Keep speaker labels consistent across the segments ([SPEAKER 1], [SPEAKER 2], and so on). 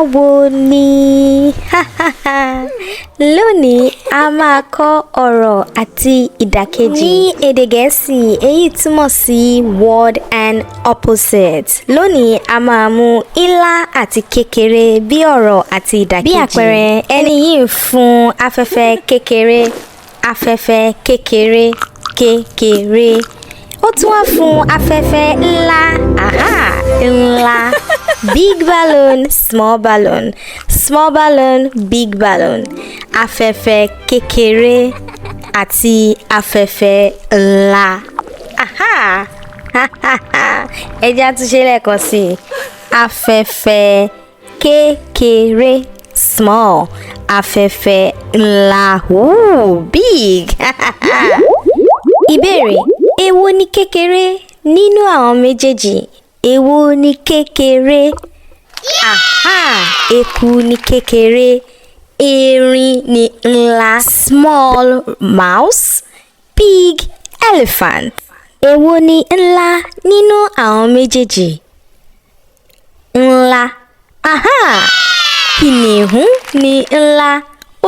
[SPEAKER 1] báwo ni? Lónìí a máa kọ́ ọ̀rọ̀ àti ìdàkejì ní èdè Gẹ̀ẹ́sì, èyí túmọ̀ sí word and opposite. Lónìí a máa mú ńlá àti kékeré bí ọ̀rọ̀ àti ìdàkejì. Bí àpẹẹrẹ, ẹni yìí ń fún afẹ́fẹ́ kékeré kékeré. Ó tún wá fún afẹ́fẹ́ ńlá ńlá. Big balloon, small balloon, small balloon, big balloon. Afẹ́fẹ́ kékeré àti afẹ́fẹ́ ńlá. Ẹ jẹ́ á tún ṣe lẹ́ẹ̀kan sí i. Afẹ́fẹ́ kékeré, small. Afẹ́fẹ́ ńlá, big. Ìbéèrè: èwo ni kékeré nínú àwọn méjèèjì? Èwo ni kékeré? Eku ni kékeré, erin ni ńlá. Small mouse, big elephant. Èwo ni ńlá nínú àwọn méjèèjì? Ńlá. Kìnìún ni ńlá,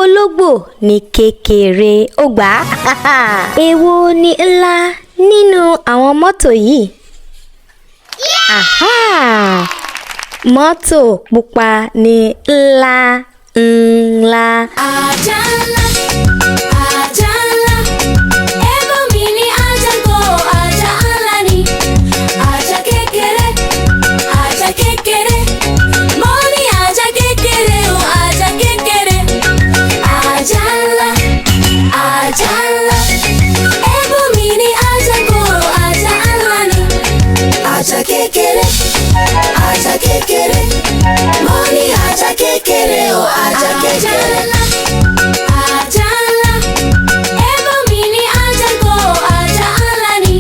[SPEAKER 1] ológbò ni kékeré. Ó gbà á. Èwo ni ńlá nínú àwọn mọ́tò yìí? Mọ́tò pupa ni ńlá.
[SPEAKER 2] Ajá ńlá, ajá ńlá, ẹ̀gbọ́n mi ní ajá kó, ajá ńlá ni. Ajá kékeré, mo ní ajá kékeré o, ajá kékeré. Ajá ńlá, ẹ̀gbọ́n mi ní ajá kó, ajá ńlá ni. Ajá kékeré, mo ní ajá kékeré o, ajá kékeré. Ajá ńlá, ẹ̀gbọ́n mi ní ajá kó, ajá ńlá ni.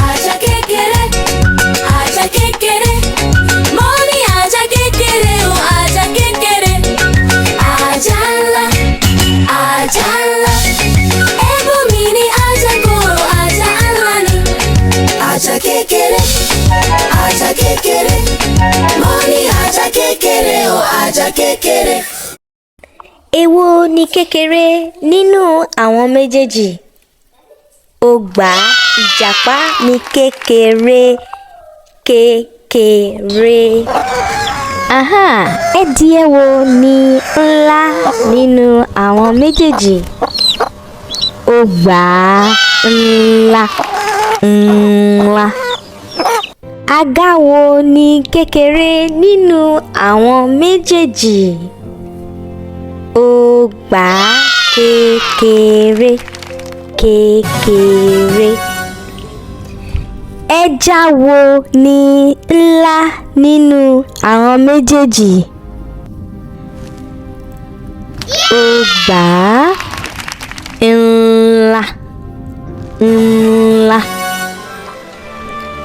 [SPEAKER 2] Ajá kékeré, mo ní ajá kékeré o, ajá kékeré. Ajá ńlá, ẹ̀gbọ́n mi ní ajá kó, ajá ńlá ni. Ajá kékeré, mo ní ajá kékeré o, ajá kékeré.
[SPEAKER 1] Èwo ni kékeré nínú àwọn méjèèjì? Ó gbà á. Ìjàpá ni kékeré. Ẹdìẹ wo ni ńlá nínú àwọn méjèèjì? Ó gbà á. Ńlá. Àga wo ni kékeré nínú àwọn méjèèjì? Ó gbà á. Kékeré. Ẹja wo ni ńlá nínú àwọn méjèèjì? Ó gbà á. Ńlá.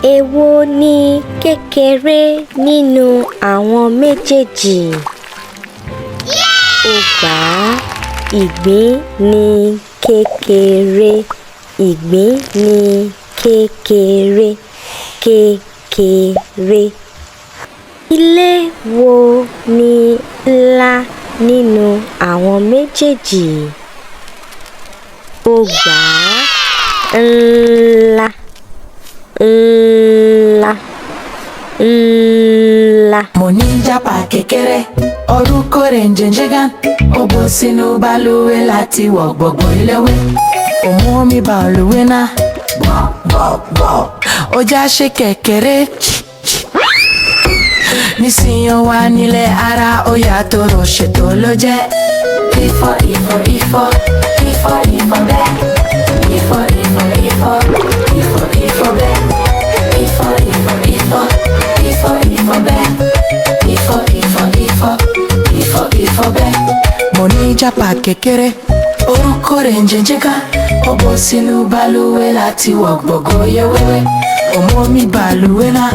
[SPEAKER 1] Èwo ni kékeré nínú àwọn méjèèjì? Ó gbà á. Ìgbín ni kékeré. Ilé wo ni ńlá nínú àwọn méjèèjì? Ó gbà á. Ńlá.
[SPEAKER 3] Mo ní jàpá kékeré, orúkọ rẹ̀ ń jẹ́ Jẹ́gán. Ó bọ́ sínú balùwẹ̀ láti wọ gbọ̀ngbọ̀n iléwé. Ó mú omi balùwẹ̀ náà, ó já ṣe kékeré. Nísìnyí ó wà nílẹ̀ ara, ó yàtọ̀ rò ṣètò ló jẹ́. Ifọ̀ bẹ́ẹ̀. Ifọ̀ bẹ́ẹ̀. Ifọ̀ bẹ́ẹ̀. Mo ní jàpá kékeré, orúkọ rẹ̀ ń jẹ́ Jẹ́gán. Ó bọ́ sínú balùwẹ̀ láti wọ gbọ̀ngbọ̀n iléwé. Ó mú omi balùwẹ̀ náà,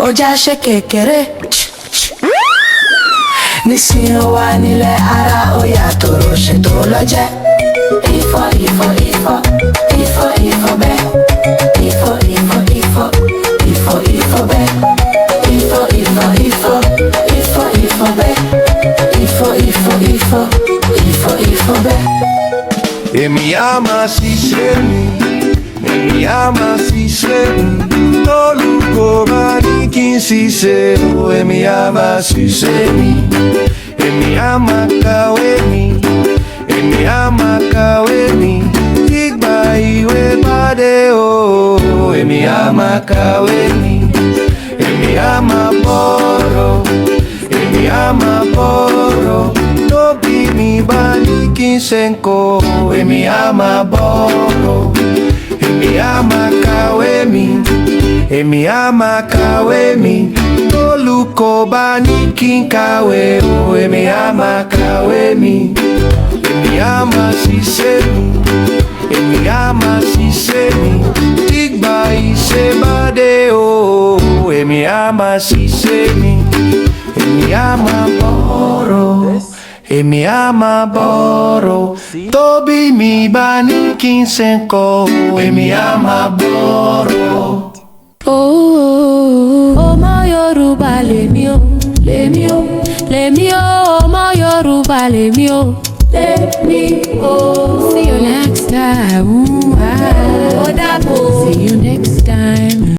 [SPEAKER 3] ó já ṣe kékeré. Nísìnyí ó wà nílẹ̀ ara, ó yàtọ̀ rò ṣètò ló jẹ́. Ifọ̀ bẹ́ẹ̀. Ifọ̀ bẹ́ẹ̀. Ifọ̀.
[SPEAKER 4] ama ṣiṣẹ́ mi, èmi ama ṣiṣẹ́ mi. Tólùkọ́ bá ní kí n ṣiṣẹ́ o, èmi ama ṣiṣẹ́ mi, èmi ama kàwé mi, èmi ama kàwé mi. Tígbà ìwé bá dé o, èmi ama kàwé mi, èmi ama bọ̀rọ̀, èmi ama bọ̀rọ̀. Tóbi mi bá ní kí n ṣe nǹkan, èmi ama bọ̀rọ̀, èmi ama kàwé mi, èmi ama kàwé mi. Tólùkọ́ bá ní kí n kàwé o, èmi ama kàwé mi, èmi ama ṣiṣẹ́ mi, èmi ama ṣiṣẹ́ mi. Tígbà ìṣe bá dé o, èmi ama ṣiṣẹ́ mi, èmi ama bọ̀rọ̀, èmi ama bọ̀rọ̀. Tóbi mi bá ní kí n ṣe nǹkan, èmi ama bọ̀rọ̀.
[SPEAKER 2] Ọmọ Yorùbá lèmi o, lèmi o, lèmi o, ọmọ Yorùbá lèmi o, lèmi o. See you next time. Ó dàbọ̀. See you next time.